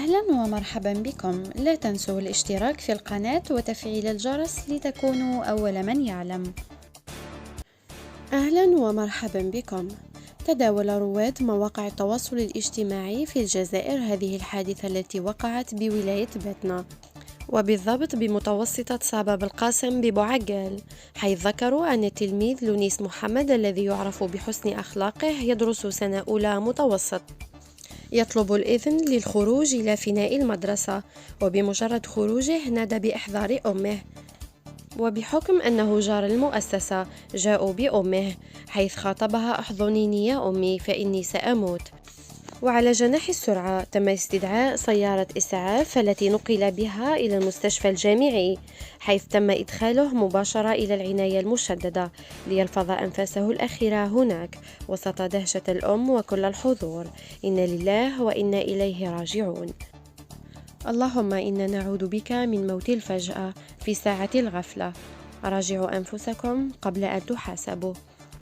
أهلا ومرحبا بكم. لا تنسوا الاشتراك في القناة وتفعيل الجرس لتكونوا أول من يعلم. أهلا ومرحبا بكم. تداول رواد مواقع التواصل الاجتماعي في الجزائر هذه الحادثة التي وقعت بولاية باتنا، وبالضبط بمتوسطة صابة بالقاسم ببوعقال، حيث ذكروا أن التلميذ لونيس محمد الذي يعرف بحسن أخلاقه يدرس سنة أولى متوسط، يطلب الإذن للخروج إلى فناء المدرسة، وبمجرد خروجه نادى بإحضار أمه، وبحكم أنه جار المؤسسة جاءوا بأمه، حيث خاطبها: احضنيني يا أمي فإني سأموت. وعلى جناح السرعة تم استدعاء سيارة إسعاف التي نقل بها إلى المستشفى الجامعي، حيث تم إدخاله مباشرة إلى العناية المشددة ليلفظ أنفاسه الأخيرة هناك وسط دهشة الأم وكل الحضور. إنا لله وإنا إليه راجعون. اللهم إنا نعوذ بك من موت الفجأة في ساعة الغفلة. راجعوا أنفسكم قبل أن تحاسبوا.